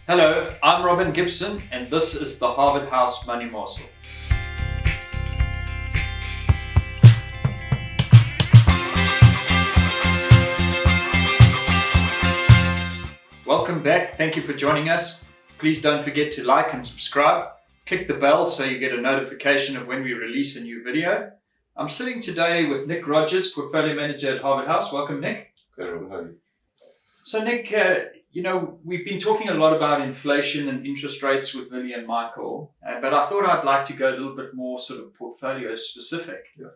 Hello, I'm Robin Gibson, and this is the Harvard House Money Morsel. Welcome back. Thank you for joining us. Please don't forget to like and subscribe. Click the bell so you get a notification of when we release a new video. I'm sitting today with Nick Rogers, Portfolio Manager at Harvard House. Welcome, Nick. Hey, Robin, how are you? So, Nick, we've been talking a lot about inflation and interest rates with Vinny and Michael, but I thought I'd like to go a little bit more sort of portfolio specific. Yeah.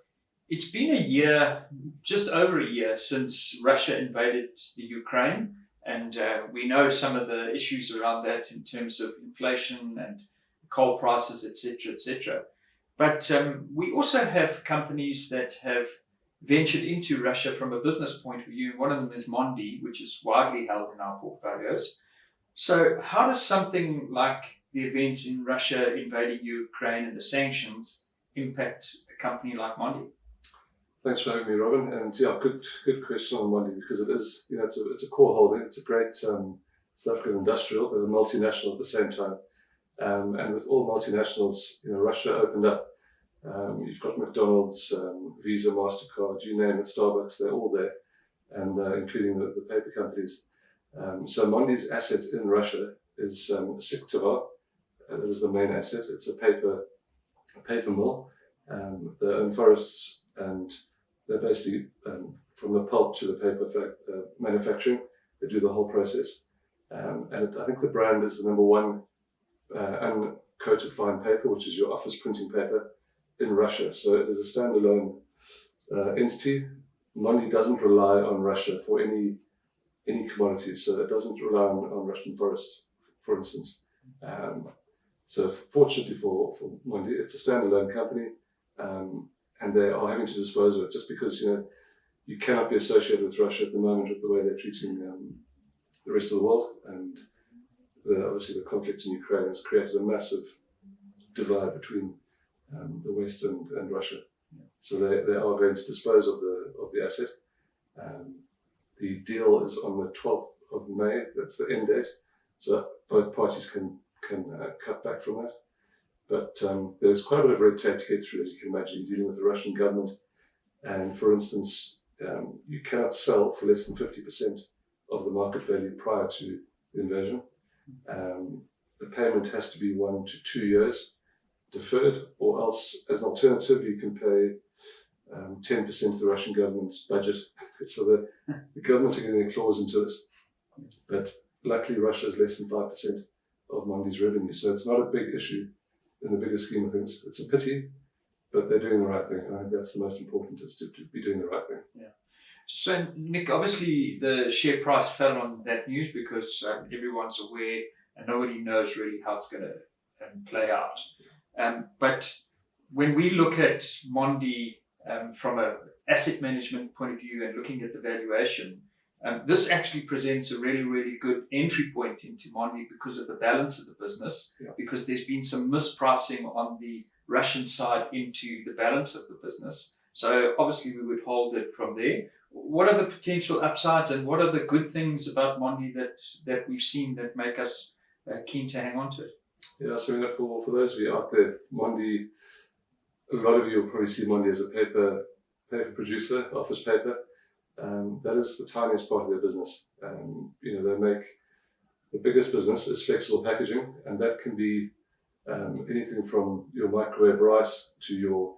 It's been a year, just over a year, since Russia invaded the Ukraine, and we know some of the issues around that in terms of inflation and coal prices, etc., etc. But we also have companies that have ventured into Russia from a business point of view. One of them is Mondi, which is widely held in our portfolios. So how does something like the events in Russia invading Ukraine and the sanctions impact a company like Mondi? Thanks for having me, Robin. And yeah, good question on Mondi, because it is, it's a core holding. It's a great South African industrial, but a multinational at the same time. And with all multinationals, Russia opened up. You've got McDonald's, Visa, MasterCard, you name it, Starbucks, they're all there, and including the paper companies. So Mondi's asset in Russia is Syktyvkar. That is the main asset. It's a paper mill. They own forests, and they're basically, from the pulp to the paper manufacturing, they do the whole process. And I think the brand is the number one uncoated fine paper, which is your office printing paper, in Russia. So it is a standalone entity. Mondi doesn't rely on Russia for any commodities, so it doesn't rely on Russian forests, for instance. So fortunately for Mondi, it's a standalone company, and they are having to dispose of it just because you cannot be associated with Russia at the moment with the way they're treating the rest of the world, and obviously the conflict in Ukraine has created a massive divide between the West and Russia. Yeah. So they are going to dispose of the asset. The deal is on the 12th of May. That's the end date. So both parties can cut back from that. But there's quite a bit of red tape to get through, as you can imagine. You're dealing with the Russian government. And for instance, you cannot sell for less than 50% of the market value prior to the invasion. The payment has to be 1 to 2 years deferred, or else, as an alternative, you can pay 10% of the Russian government's budget. So the government are getting their claws into this. But luckily, Russia is less than 5% of Mondi's revenue. So it's not a big issue in the bigger scheme of things. It's a pity, but they're doing the right thing. I think that's the most important, is to be doing the right thing. Yeah. So, Nick, obviously the share price fell on that news because everyone's aware and nobody knows really how it's going to play out. But when we look at Mondi from an asset management point of view and looking at the valuation, this actually presents a really, really good entry point into Mondi because of the balance of the business, because there's been some mispricing on the Russian side into the balance of the business. So obviously we would hold it from there. What are the potential upsides and what are the good things about Mondi that we've seen that make us keen to hang on to it? Yeah, so for those of you out there, Mondi, a lot of you will probably see Mondi as a paper producer, office paper. That is the tiniest part of their business. They make, the biggest business is flexible packaging, and that can be anything from your microwave rice to your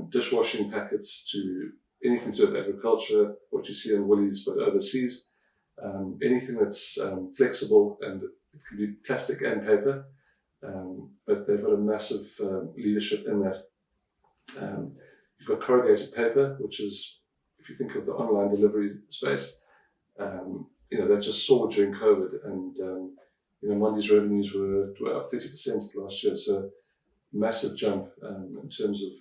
dishwashing packets to anything to do with agriculture, what you see in Woolies but overseas. Anything that's flexible, and it can be plastic and paper. But they've got a massive leadership in that. You've got corrugated paper, which is, if you think of the online delivery space, that just soared during COVID, and Mondi's revenues were up 30% last year. So massive jump in terms of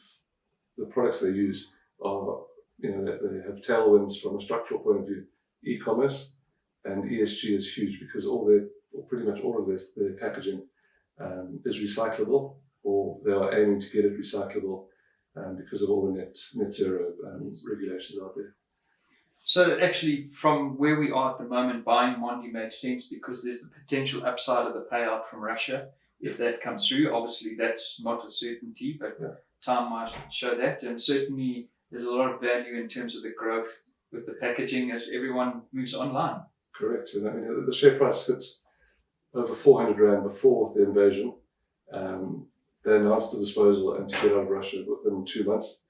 the products they use are, they have tailwinds from a structural point of view. E-commerce and ESG is huge because pretty much all of their packaging is recyclable, or they are aiming to get it recyclable because of all the net zero regulations out there. So actually, from where we are at the moment, buying Mondi makes sense because there's the potential upside of the payout from Russia if that comes through. Obviously, that's not a certainty, but time might show that. And certainly, there's a lot of value in terms of the growth with the packaging as everyone moves online. Correct. And I mean, the share price hit over 400 Rand before the invasion. They announced the disposal and to get out of Russia within 2 months.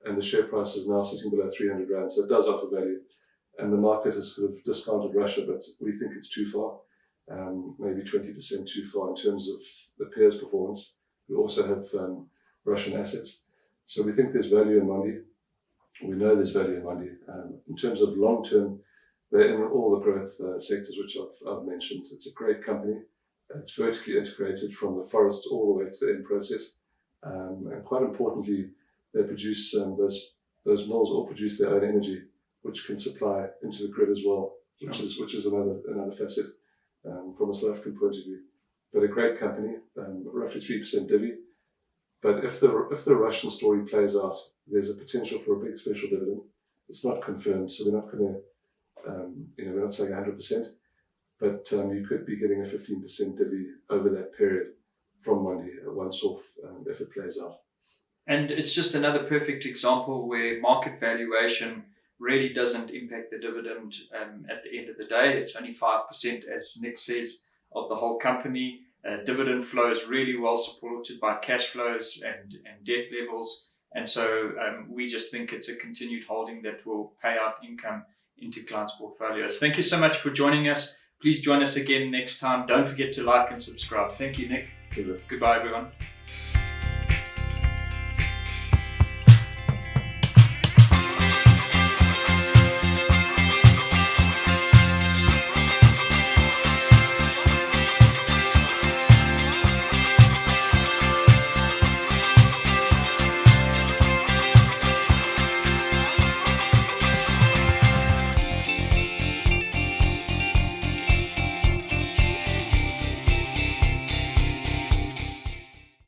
And the share price is now sitting below 300 Rand. So it does offer value. And the market has sort of discounted Russia, but we think it's too far. Maybe 20% too far in terms of the peers' performance. We also have Russian assets. So we think there's value in Mondi. We know there's value in Mondi. In terms of long-term, they're in all the growth sectors which I've mentioned. It's a great company. It's vertically integrated from the forest all the way to the end process. And quite importantly, they produce those mills all produce their own energy, which can supply into the grid as well, which is another facet from a South African point of view. But a great company, roughly 3% divvy. But if the Russian story plays out, there's a potential for a big special dividend. It's not confirmed, so we're not going to, we're not saying 100%, but you could be getting a 15% divvy over that period from Mondi once off if it plays out. And it's just another perfect example where market valuation really doesn't impact the dividend at the end of the day. It's only 5%, as Nick says, of the whole company. Dividend flow is really well supported by cash flows and debt levels. And so we just think it's a continued holding that will pay out income into clients' portfolios. Thank you so much for joining us. Please join us again next time. Don't forget to like and subscribe. Thank you, Nick. Good. Goodbye, everyone.